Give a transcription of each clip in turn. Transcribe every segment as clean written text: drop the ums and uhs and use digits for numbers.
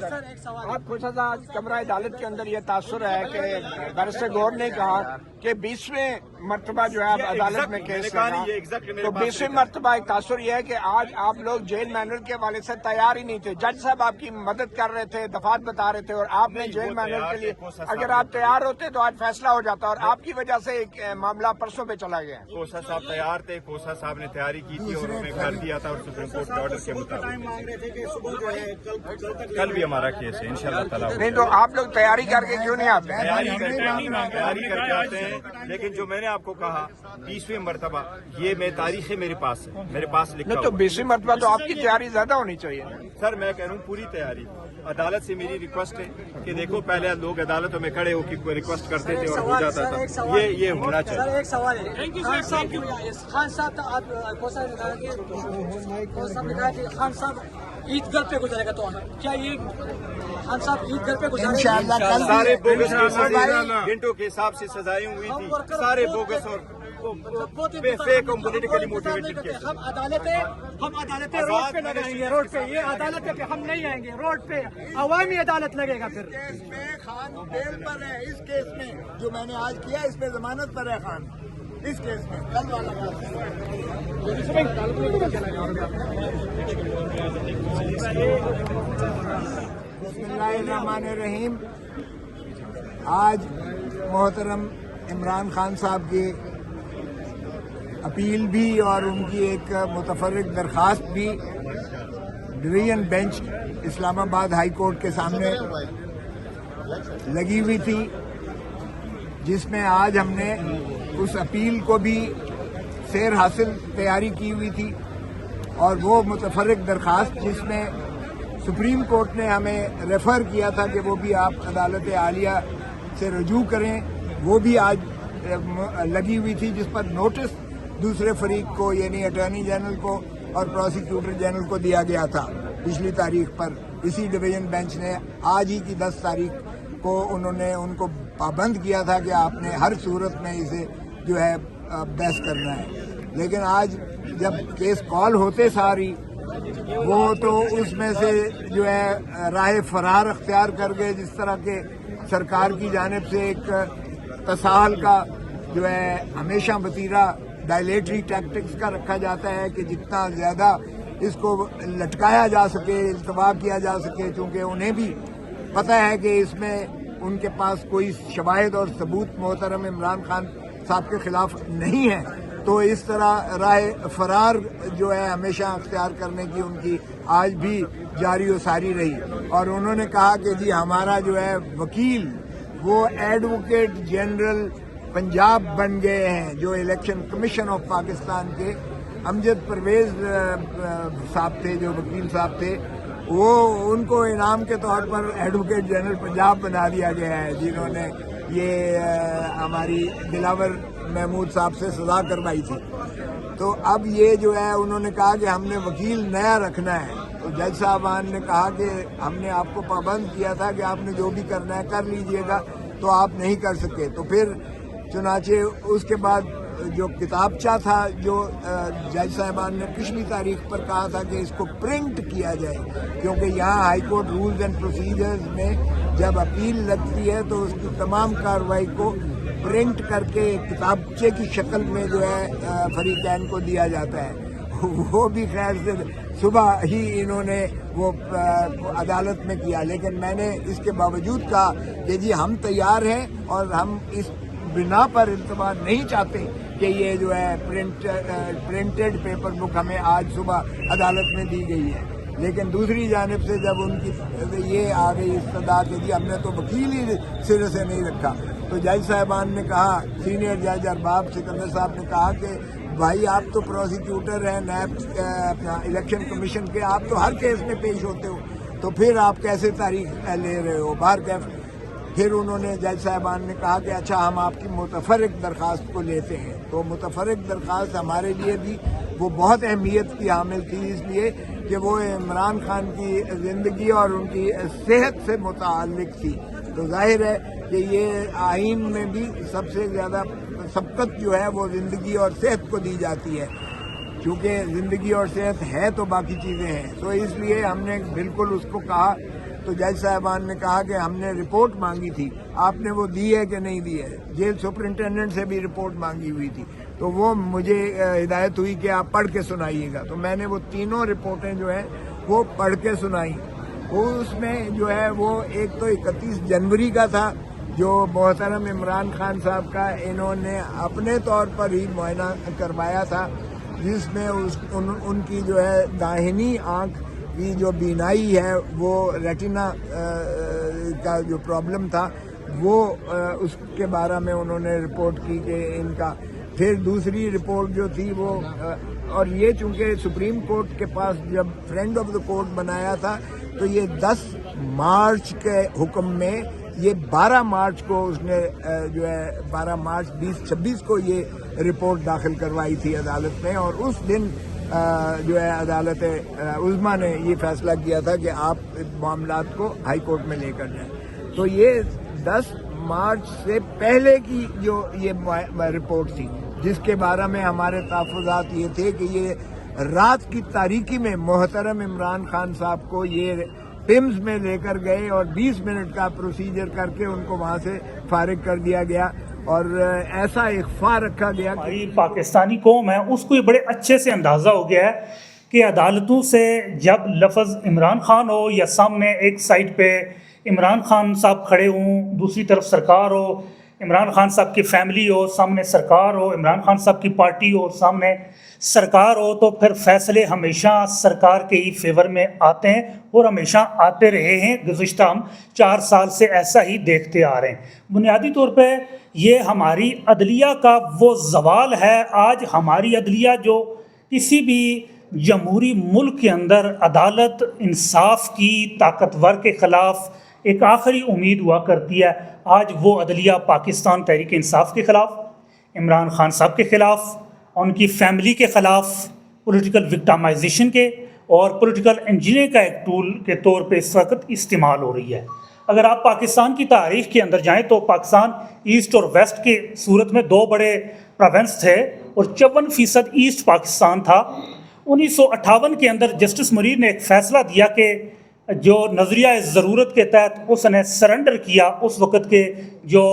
آپ خوشا صاحب کمرہ عدالت کے اندر یہ تاثر ہے کہ بیرسٹر گور نے کہا کہ 20ویں مرتبہ جو ہے آپ عدالت میں کیس لگا، تو 20ویں مرتبہ ایک تاثر یہ ہے کہ آج آپ لوگ جیل مینول کے حوالے سے تیار ہی نہیں تھے. جج صاحب آپ کی مدد کر رہے تھے، دفعات بتا رہے تھے، اور آپ نے جیل مینول کے لیے اگر آپ تیار ہوتے تو آج فیصلہ ہو جاتا، اور آپ کی وجہ سے ایک معاملہ پرسوں پہ چلا گیا. کوسا صاحب تیار تھے، کوسا صاحب نے تیاری کی تھی اور انہوں نے کر دیا تھا، اور سپریم کورٹ کے آرڈر کے مطابق کل بھی ہمارا کیس ہے انشاءاللہ تعالی. نہیں تو آپ لوگ تیاری کر کے کیوں نہیں آتے؟ تیاری کر کے آتے ہیں، لیکن جو میں نے آپ کو کہا 20ویں مرتبہ یہ میں تاریخ میرے پاس ہے، میرے پاس لکھا نہیں تو 20ویں مرتبہ تو آپ کی تیاری زیادہ ہونی چاہیے. سر میں کہہ رہا ہوں پوری تیاری. عدالت سے میری ریکویسٹ ہے کہ دیکھو پہلے لوگ عدالتوں میں کھڑے ہو کے کوئی ریکویسٹ کرتے تھے اور ہو جاتا تھا، یہ ہونا چاہیے. سر ایک سوال ہے، خان صاحب نے کہا کہ خان صاحب عید گھر پہ گزارے گا، تو کیا یہ خان صاحب عید گھر پہ گزارے گا؟ سارے بوگس گھنٹوں کے حساب سے سزائیں ہوئی تھی، سارے بوگس اور فیک اور پولیٹیکلی موٹیویٹڈ کیس. ہم عدالتیں روڈ پہ لگائیں گے، روڈ پہ یہ عدالتیں پہ ہم نہیں آئیں گے، روڈ پہ عوامی عدالت لگے گا. پھر کیس میں خان بیل پر ہے، اس کیس میں جو میں نے آج کیا اس پہ ضمانت پر ہے خان، اس کیس میں کل والا بسم اللہ الرحمن الرحیم. آج محترم عمران خان صاحب کی اپیل بھی اور ان کی ایک متفرق درخواست بھی ڈویژن بینچ اسلام آباد ہائی کورٹ کے سامنے لگی ہوئی تھی، جس میں آج ہم نے اس اپیل کو بھی سیر حاصل تیاری کی ہوئی تھی، اور وہ متفرق درخواست جس میں سپریم کورٹ نے ہمیں ریفر کیا تھا کہ وہ بھی آپ عدالت عالیہ سے رجوع کریں، وہ بھی آج لگی ہوئی تھی، جس پر نوٹس دوسرے فریق کو یعنی اٹارنی جنرل کو اور پروسیکیوٹر جنرل کو دیا گیا تھا پچھلی تاریخ پر. اسی ڈویژن بینچ نے آج ہی کی 10 تاریخ کو انہوں نے ان کو پابند کیا تھا کہ آپ نے ہر صورت میں اسے جو ہے بحث کرنا ہے. لیکن آج جب کیس کال ہوتے ساری وہ تو اس میں سے جو ہے راہ فرار اختیار کر گئے، جس طرح کے سرکار کی جانب سے ایک تساہل کا جو ہے ہمیشہ وتیرہ ڈائلیٹری ٹیکٹکس کا رکھا جاتا ہے کہ جتنا زیادہ اس کو لٹکایا جا سکے، التوا کیا جا سکے، چونکہ انہیں بھی پتہ ہے کہ اس میں ان کے پاس کوئی شواہد اور ثبوت محترم عمران خان صاحب کے خلاف نہیں ہے، تو اس طرح راہ فرار جو ہے ہمیشہ اختیار کرنے کی ان کی آج بھی جاری و ساری رہی. اور انہوں نے کہا کہ جی ہمارا جو ہے وکیل وہ ایڈوکیٹ جنرل پنجاب بن گئے ہیں، جو الیکشن کمیشن آف پاکستان کے امجد پرویز صاحب تھے، جو وکیل صاحب تھے، وہ ان کو انعام کے طور پر ایڈوکیٹ جنرل پنجاب بنا دیا گیا ہے، جنہوں نے یہ ہماری دلاور محمود صاحب سے سزا کروائی تھی. تو اب یہ جو ہے انہوں نے کہا کہ ہم نے وکیل نیا رکھنا ہے. تو جج صاحبان نے کہا کہ ہم نے آپ کو پابند کیا تھا کہ آپ نے جو بھی کرنا ہے کر لیجئے گا، تو آپ نہیں کر سکے. تو پھر چنانچہ اس کے بعد جو کتابچہ تھا جو جج صاحبان نے پچھلی تاریخ پر کہا تھا کہ اس کو پرنٹ کیا جائے، کیونکہ یہاں high court rules and procedures میں جب اپیل لگتی ہے تو اس کی تمام کارروائی کو پرنٹ کر کے کتابچے کی شکل میں جو ہے فریقین کو دیا جاتا ہے. وہ بھی خیر سے صبح ہی انہوں نے وہ عدالت میں کیا، لیکن میں نے اس کے باوجود کہا کہ جی ہم تیار ہیں اور ہم اس بنا پر التوا نہیں چاہتے کہ یہ جو ہے پرنٹڈ پیپر بک ہمیں آج صبح عدالت میں دی گئی ہے. لیکن دوسری جانب سے جب ان کی یہ آ گئی استدعا کہ جی ہم نے تو وکیل ہی سرے سے نہیں رکھا، تو جج صاحبان نے کہا، سینئر جج ارباب سکندر صاحب نے کہا کہ بھائی آپ تو پروسیکیوٹر ہیں نیب الیکشن کمیشن کے، آپ تو ہر کیس میں پیش ہوتے ہو، تو پھر آپ کیسے تاریخ لے رہے ہو باہر کیف. پھر انہوں نے جج صاحبان نے کہا کہ اچھا ہم آپ کی متفرق درخواست کو لیتے ہیں. تو متفرق درخواست ہمارے لیے بھی وہ بہت اہمیت کی حامل تھی، اس لیے کہ وہ عمران خان کی زندگی اور ان کی صحت سے متعلق تھی. تو ظاہر ہے کہ یہ آئین میں بھی سب سے زیادہ سبقت جو ہے وہ زندگی اور صحت کو دی جاتی ہے، کیونکہ زندگی اور صحت ہے تو باقی چیزیں ہیں. تو اس لیے ہم نے بالکل اس کو کہا تو جج صاحبان نے کہا کہ ہم نے رپورٹ مانگی تھی، آپ نے وہ دی ہے کہ نہیں دی ہے؟ جیل سپرنٹینڈنٹ سے بھی رپورٹ مانگی ہوئی تھی، تو وہ مجھے ہدایت ہوئی کہ آپ پڑھ کے سنائیے گا، تو میں نے وہ تینوں رپورٹیں جو ہیں وہ پڑھ کے سنائی۔ اس میں جو ہے وہ ایک تو 31 جنوری کا تھا جو محترم عمران خان صاحب کا انہوں نے اپنے طور پر ہی معائنہ کروایا تھا، جس میں ان کی جو ہے داہنی آنکھ کی جو بینائی ہے وہ ریٹینا کا جو پرابلم تھا وہ اس کے بارے میں انہوں نے رپورٹ کی کہ ان کا۔ پھر دوسری رپورٹ جو تھی وہ اور یہ چونکہ سپریم کورٹ کے پاس جب فرینڈ آف دا کورٹ بنایا تھا تو یہ 10 مارچ کے حکم میں یہ 12 مارچ کو اس نے جو ہے 12 مارچ 2026 کو یہ رپورٹ داخل کروائی تھی عدالت میں، اور اس دن جو ہے عدالت عظمیٰ نے یہ فیصلہ کیا تھا کہ آپ معاملات کو ہائی کورٹ میں لے کر جائیں۔ تو یہ 10 مارچ سے پہلے کی جو یہ رپورٹ تھی، جس کے بارے میں ہمارے تحفظات یہ تھے کہ یہ رات کی تاریکی میں محترم عمران خان صاحب کو یہ پمز میں لے کر گئے اور 20 منٹ کا پروسیجر کر کے ان کو وہاں سے فارغ کر دیا گیا، اور ایسا اخفا رکھا گیا۔ ہماری پاکستانی قوم ہے اس کو یہ بڑے اچھے سے اندازہ ہو گیا ہے کہ عدالتوں سے جب لفظ عمران خان ہو یا سامنے ایک سائڈ پہ عمران خان صاحب کھڑے ہوں، دوسری طرف سرکار ہو، عمران خان صاحب کی فیملی ہو، سامنے سرکار ہو، عمران خان صاحب کی پارٹی ہو، سامنے سرکار ہو، تو پھر فیصلے ہمیشہ سرکار کے ہی فیور میں آتے ہیں اور ہمیشہ آتے رہے ہیں۔ گزشتہ ہم 4 سال سے ایسا ہی دیکھتے آ رہے ہیں۔ بنیادی طور پہ یہ ہماری عدلیہ کا وہ زوال ہے۔ آج ہماری عدلیہ جو کسی بھی جمہوری ملک کے اندر عدالت انصاف کی طاقتور کے خلاف ایک آخری امید ہوا کرتی ہے، آج وہ عدلیہ پاکستان تحریک انصاف کے خلاف، عمران خان صاحب کے خلاف، ان کی فیملی کے خلاف، پولیٹیکل وکٹمائزیشن کے اور پولیٹیکل انجینئرنگ کا ایک ٹول کے طور پہ اس وقت استعمال ہو رہی ہے۔ اگر آپ پاکستان کی تاریخ کے اندر جائیں تو پاکستان ایسٹ اور ویسٹ کی صورت میں 2 بڑے پروونس تھے اور 54% ایسٹ پاکستان تھا۔ 1958 کے اندر جسٹس منیر نے ایک فیصلہ دیا کہ جو نظریہ ضرورت کے تحت اس نے سرنڈر کیا اس وقت کے جو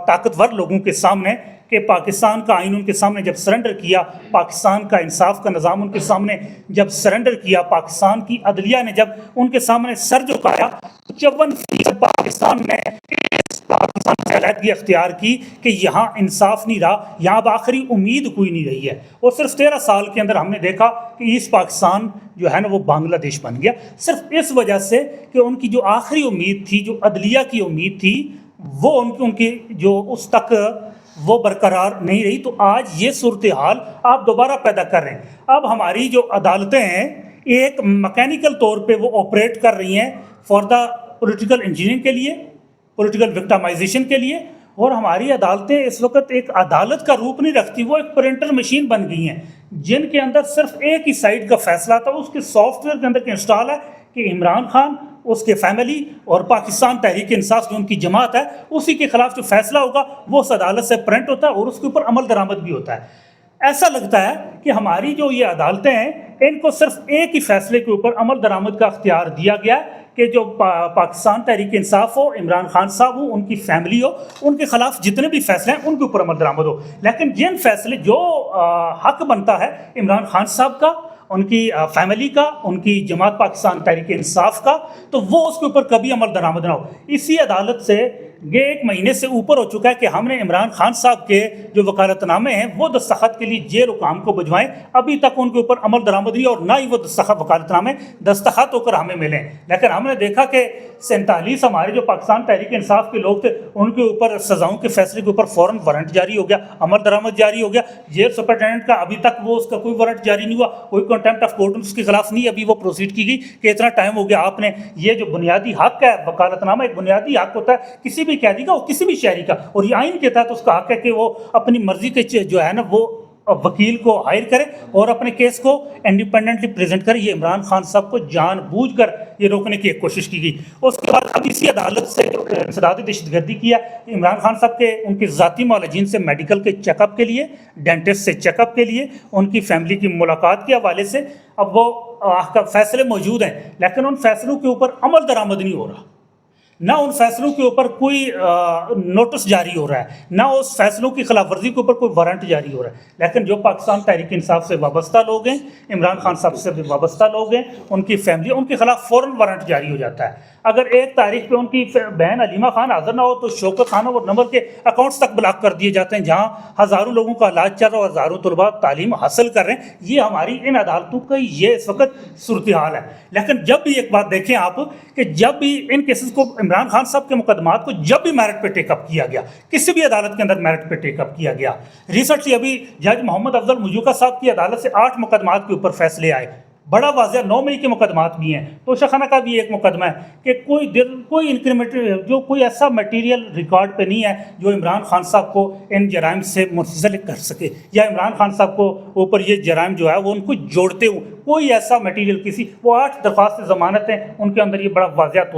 طاقتور لوگوں کے سامنے، کہ پاکستان کا آئین ان کے سامنے جب سرنڈر کیا، پاکستان کا انصاف کا نظام ان کے سامنے جب سرنڈر کیا، پاکستان کی عدلیہ نے جب ان کے سامنے سر جھکایا، 54% پاکستان نے پاکستان سے علیحدگی اختیار کی کہ یہاں انصاف نہیں رہا، یہاں اب آخری امید کوئی نہیں رہی ہے۔ اور صرف 13 سال کے اندر ہم نے دیکھا کہ ایسٹ پاکستان جو ہے نا وہ بنگلہ دیش بن گیا، صرف اس وجہ سے کہ ان کی جو آخری امید تھی، جو عدلیہ کی امید تھی، وہ ان کی جو اس تک وہ برقرار نہیں رہی۔ تو آج یہ صورتحال آپ دوبارہ پیدا کر رہے ہیں۔ اب ہماری جو عدالتیں ہیں ایک میکینیکل طور پہ وہ آپریٹ کر رہی ہیں فار دا پولیٹیکل انجینئرنگ کے لیے، پولیٹیکل وکٹمائزیشن کے لیے، اور ہماری عدالتیں اس وقت ایک عدالت کا روپ نہیں رکھتی، وہ ایک پرنٹر مشین بن گئی ہیں جن کے اندر صرف ایک ہی سائڈ کا فیصلہ تھا، اس کے سافٹ ویئر کے اندر کے انسٹال ہے کہ عمران خان، اس کے فیملی اور پاکستان تحریک انصاف جو ان کی جماعت ہے، اسی کے خلاف جو فیصلہ ہوگا وہ اس عدالت سے پرنٹ ہوتا ہے اور اس کے اوپر عمل درآمد بھی ہوتا ہے۔ ایسا لگتا ہے کہ ہماری جو یہ عدالتیں ہیں ان کو صرف ایک ہی فیصلے کے اوپر عمل درآمد کا اختیار دیا گیا ہے کہ جو پاکستان تحریک انصاف ہو، عمران خان صاحب ہو، ان کی فیملی ہو، ان کے خلاف جتنے بھی فیصلے ہیں ان کے اوپر عمل درآمد ہو۔ لیکن جن فیصلے جو حق بنتا ہے عمران خان صاحب کا، ان کی فیملی کا، ان کی جماعت پاکستان تحریک انصاف کا، تو وہ اس کے اوپر کبھی عمل درآمد نہ ہو۔ اسی عدالت سے یہ 1 مہینے سے اوپر ہو چکا ہے کہ ہم نے عمران خان صاحب کے جو وکالت نامے ہیں وہ دستخط کے لیے جیل حکام کو بھجوائیں، ابھی تک ان کے اوپر عمل درآمد نہیں، اور نہ ہی وہ وکالت نامے دستخط ہو کر ہمیں ملیں۔ لیکن ہم نے دیکھا کہ 47 ہمارے جو پاکستان تحریک انصاف کے لوگ تھے ان کے اوپر سزاؤں کے فیصلے کے اوپر فوراً وارنٹ جاری ہو گیا، عمل درآمد جاری ہو گیا۔ جیل سپرنٹینڈنٹ کا ابھی تک وہ اس کا کوئی وارنٹ جاری نہیں ہوا، کوئی کنٹیمپٹ آف کورٹ اس کے خلاف نہیں ابھی وہ پروسیڈ کی گئی کہ اتنا ٹائم ہو گیا آپ نے یہ جو بنیادی حق ہے، وکالت نامہ ایک بنیادی حق ہوتا ہے کسی بھی قیدی کا اور کسی بھی شہری کا، اور یہ آئین کے تحت اس کا حق ہے کہ وہ اپنی مرضی کے جو ہے نا وہ وکیل کو ہائر کرے اور اپنے کیس کو انڈیپینڈنٹلی پریزنٹ کرے۔ یہ عمران خان صاحب کو جان بوجھ کر یہ روکنے کی ایک کوشش کی گئی۔ اس کے بعد اب اسی عدالت سے جو انسداد دہشت گردی کیا، عمران خان صاحب کے ان کے ذاتی معالجین سے میڈیکل کے چیک اپ کے لیے، ڈینٹسٹ سے چیک اپ کے لیے، ان کی فیملی کی ملاقات کے حوالے سے اب وہ فیصلے موجود ہیں، لیکن ان فیصلوں کے اوپر عمل درآمد نہیں ہو رہا۔ نہ ان فیصلوں کے اوپر کوئی نوٹس جاری ہو رہا ہے، نہ اس فیصلوں کی خلاف ورزی کے اوپر کوئی وارنٹ جاری ہو رہا ہے، لیکن جو پاکستان تحریک انصاف سے وابستہ لوگ ہیں، عمران خان صاحب سے بھی وابستہ لوگ ہیں، ان کی فیملی، ان کے خلاف فوراً وارنٹ جاری ہو جاتا ہے۔ اگر ایک تاریخ پہ ان کی بہن علیمہ خان حاضر نہ ہو تو شوکت خانوں اور نمبر کے اکاؤنٹس تک بلاک کر دیے جاتے ہیں، جہاں ہزاروں لوگوں کا علاج چل رہا ہے اور ہزاروں طلباء تعلیم حاصل کر رہے ہیں۔ یہ ہماری ان عدالتوں کا یہ اس وقت صورتحال ہے۔ لیکن جب بھی ایک بات دیکھیں آپ کہ جب بھی ان کیسز کو عمران خان صاحب کے مقدمات کو جب بھی میرٹ پہ ٹیک اپ کیا گیا، کسی بھی عدالت کے اندر میرٹ پہ ٹیک اپ کیا گیا، ریسنٹلی ابھی جج محمد افضل مجوکا صاحب کی عدالت سے 8 مقدمات کے اوپر فیصلے آئے، بڑا واضح 9 مئی کے مقدمات بھی ہیں، توشہ خانہ کا بھی ایک مقدمہ ہے کہ کوئی انکریمنٹری جو کوئی ایسا میٹیریل ریکارڈ پہ نہیں ہے جو عمران خان صاحب کو ان جرائم سے منسلک کر سکے، یا عمران خان صاحب کو اوپر یہ جرائم جو ہے وہ ان کو جوڑتے ہوں، کوئی ایسا میٹیریل وہ 8 درخواست ضمانت ہیں، ان کے اندر یہ بڑا واضح طور